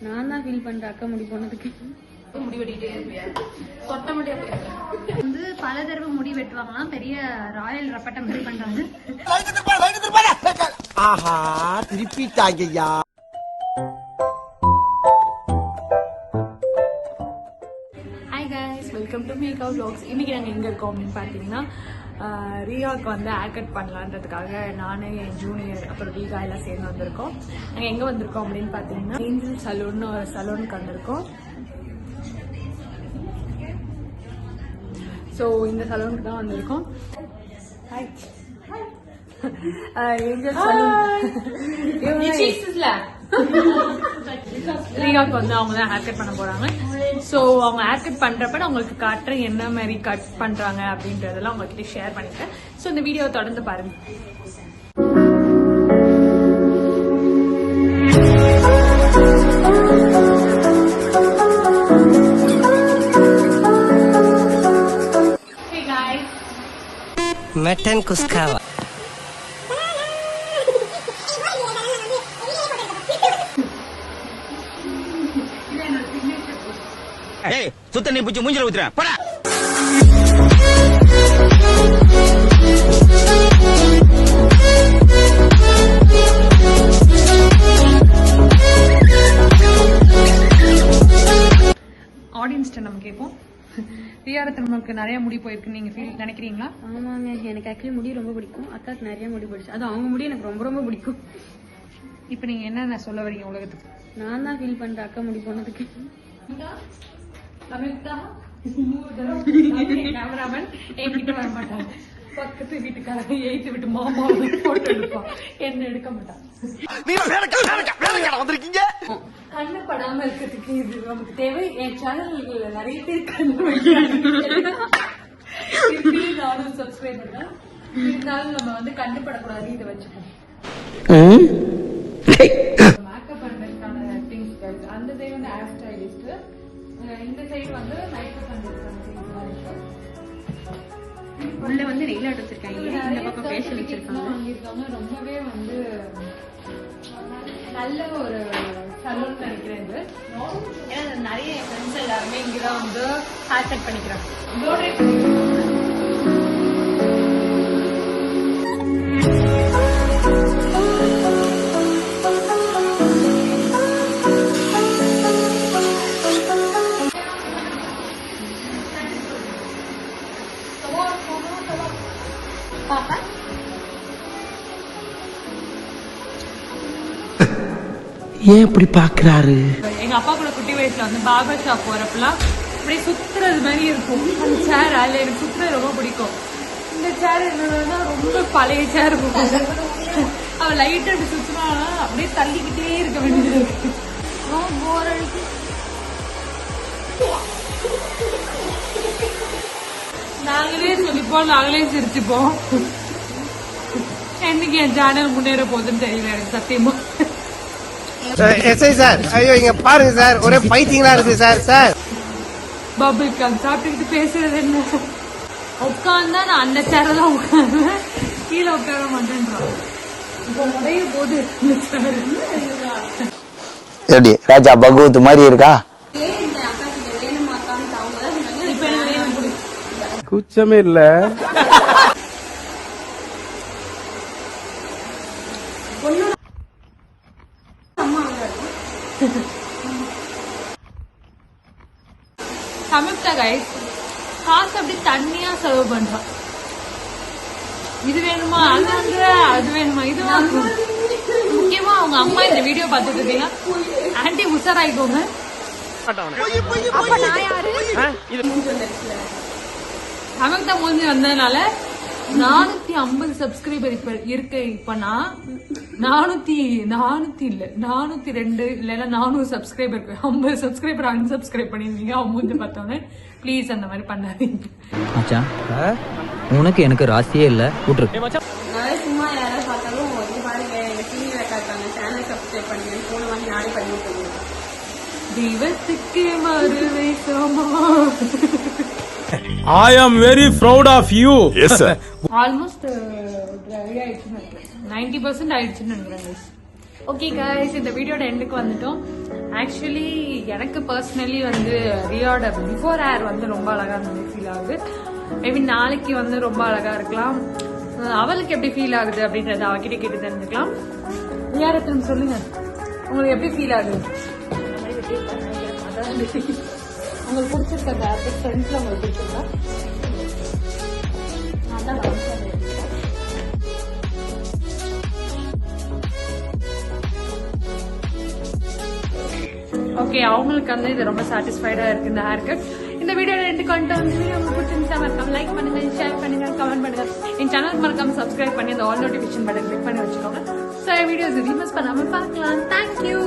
நான் தான் ஃபீல் பண்றேன் அக்கா முடி போனதுக்கு. முடி வெட்டிட்டே இருப்பியா? சொட்ட முடியா வந்து பல தடவை முடி வெட்டுவாங்களாம். பெரிய ராயல் ரப்பட்ட மாதிரி பண்றாங்க. ஆஹா திருப்பிட்டாங்கய்யா. ஹாய் கைஸ், வெல்கம் டு மேக்கா vlogs. இன்னைக்கு நாங்கள் எங்கே இருக்கோம் அப்படின்னு பார்த்தீங்கன்னா ரியாவுக்கு வந்து ஹேர் கட் பண்ணலான்றதுக்காக நானே என் ஜூனியர் அப்புறம் ரீகா எல்லாம் சேர்ந்து வந்திருக்கோம். நாங்கள் எங்கே வந்திருக்கோம் அப்படின்னு பார்த்தீங்கன்னா ஏஞ்சல் சலூன்னு ஒரு சலூனுக்கு வந்திருக்கோம். ஸோ இந்த சலூனுக்கு தான் வந்திருக்கோம். Hi angel salon. ரியாவுக்கு வந்து அவங்க தான் ஹேர் கட் பண்ண போறாங்க. ஸோ அவங்க ஹேர் கட் பண்றப்ப நான் உங்களுக்கு காட்டுறேன் என்ன மாதிரி கட் பண்றாங்க அப்படின்றதெல்லாம் உங்ககிட்ட ஷேர் பண்ணிக்கிறேன். ஸோ இந்த வீடியோவை தொடர்ந்து பாருங்க. மட்டன் குஸ்காவா சுத்த நீ பிடிச்சி மூஞ்சில ஊத்துறேன் போடா. ஆடியன்ஸ்ட நம்ம கேட்போம். ரியாரத்து நமக்கு நிறைய முடி போயிருக்கு, நீங்க ஃபீல் நினைக்கிறீங்களா? ஆமாங்க, எனக்கு ஆக்சுவலி முடி ரொம்ப பிடிக்கும். அக்காவுக்கு நிறைய முடி பிடிச்சு, அது அவங்க முடி எனக்கு ரொம்ப ரொம்ப பிடிக்கும். இப்ப நீங்க என்ன சொல்ல வரீங்க உலகத்துக்கு? நான் தான் ஃபீல் பண்றேன் அக்கா முடி போனதுக்கு. கேமராமேன் என்கிட்ட வர மாட்டாங்க, பக்கத்து வீட்டுக்காரங்க எய்த்து விட்டு மாமா போட்டோ எடுப்பான், என்ன எடுக்க மாட்டான். கண்ணு படாம இருக்கிறதுக்கு இது நமக்கு தேவை. என் சேனல்ல நிறைய பேர் கண்ணு நானும் சப்ஸ்கிரைப் பண்ணேன். இருந்தாலும் நம்ம வந்து கண்ணு படக்கூடாது, இதை வச்சுக்கணும். மேக்கப் பண்றதுக்கான திங்ஸ். அந்த சைடு வந்து ஹேர் ஸ்டைலிஸ்ட், இந்த சைடு வந்து மேக்கப் பண்றதுக்கான உள்ள வந்து நெயில் ஆர்ட் வச்சிருக்காங்க, இந்த பக்கம் ஃபேஷியல் வச்சிருக்காங்க. ரொம்பவே வந்து நல்ல ஒரு சலூன் நினைக்கிறேன் இது. ஏன்னா நிறைய என் ஃப்ரெண்ட்ஸ் எல்லாருமே இங்கதான் வந்து ஹேர் கட் பண்ணிக்கிறாங்க. ஏன் இப்படி பாக்குறாரு? எங்க அப்பா கூட குட்டி வயசுல வந்து பார்பர் ஷாப் போறப்பெல்லாம் அப்படியே சுத்துறது மாதிரி இருக்கும் அந்த சேர். அதுல எனக்கு சுத்துறது ரொம்ப பிடிக்கும். இந்த சேர் என்னன்னா ரொம்ப பழைய சேர் இருக்கும். அவ லைட் அப்படி சுத்தினா அப்படியே தள்ளிக்கிட்டே இருக்க வேண்டியது இருக்கு. ரொம்ப போர் அடிக்கு. நாங்களே சொல்லிப்போம், நாங்களே சிரிச்சுப்போம். என்னைக்கு என் சேனல் முன்னேற போகுதுன்னு தெரியல எனக்கு சத்தியமா. எஸ்ஐ சார், ஐயோ இங்க பாருங்க சார், ஒரே பைத்தியங்களா இருக்கு சார். சார் பபிள் கம் சாப்பிட்டுக்கிட்டு பேசுறது என்ன? உட்காந்தா நான் அந்த சேர தான் உட்காருவேன், கீழே உட்கார மாட்டேன்றான். இப்போ நிறைய போது எப்படி ராஜா பகவத் மாதிரி இருக்கா? கூச்சமே இல்ல. சமப்தா கைஸ் காசு அப்படி தண்ணியா செலவு பண்றான். இது வேணுமா, அது வேணுமா, இது வாங்கணும். முக்கியமா அவங்க அம்மா இந்த வீடியோ பார்த்துட்டு இருக்கீங்க, ஆன்டி உஷாராயிக்கோங்க. சமப்தா மூஞ்சி வந்ததுனால 450 சப்ஸ்கிரைபர் இப்ப இருக்கு. இப்ப நான் 402 இல்லைன்னா 400 சப்ஸ்கிரைபர், 50 சப்ஸ்கிரைபர் அன்சப்ஸ்கிரைப் பண்ணிருந்தீங்க. அவங்க மூஞ்சி பார்த்தோன்னே ப்ளீஸ் அந்த மாதிரி பண்ணாதீங்க. மச்சான், உனக்கு எனக்கு ராசியே இல்ல, விட்டுரு. சும்மா யாராவது பார்த்தாலும் பாருங்க எங்க சீனியர் அக்கா இருக்காங்க, சேனல் சப்ஸ்கிரைப் பண்ணுங்க, போன வாங்கி நானே பண்ணிட்டு தெய்வத்துக்கு மறுவை சமா. I am very proud of you. Yes sir. Almost 90% ஆயிடுச்சுன்னு நினைக்கிறேன். ஓகே guys, இந்த வீடியோட எண்டுக்கு வந்துட்டோம். ஆக்சுவலி எனக்கு பர்சனலி வந்து ரியோட பிஃபோர் ஹேர் வந்து ரொம்ப அழகா இருந்தது ஃபீல் ஆகுது. மேபி நாளைக்கு வந்து ரொம்ப அழகா இருக்கலாம். அவளுக்கு எப்படி ஃபீல் ஆகுது அப்படின்றத அவகிட்ட கேட்டு தெரிஞ்சுக்கலாம். ரியாரத்தன் சொல்லுங்க, உங்களுக்கு எப்படி ஃபீல் ஆகுது? உங்களுக்கு பிடிச்சிருக்க அந்த ஹேர் ஃப்ரெண்ட்ஸ்ல உங்களுக்கு பிடிச்சிருக்கா? ஓகே, அவங்களுக்கு வந்து இது ரொம்ப சாட்டிஸ்ஃபைடா இருக்கு இந்த ஹேர் கட். இந்த வீடியோல ரெண்டு கண்டென்ட் உங்களுக்கு பிடிச்சிருந்தா மறக்காம லைக் பண்ணுங்க, ஷேர் பண்ணுங்க, கமெண்ட் பண்ணுங்க. என் சேனல் மறக்காம சப்ஸ்கிரைப் பண்ணி அந்த ஆல் நோட்டிபிகேஷன் பட்டன் கிளிக் பண்ணி வச்சுக்கோங்க. ஸோ வீடியோஸ் மிஸ் பண்ணாம பார்க்கலாம். தேங்க்யூ.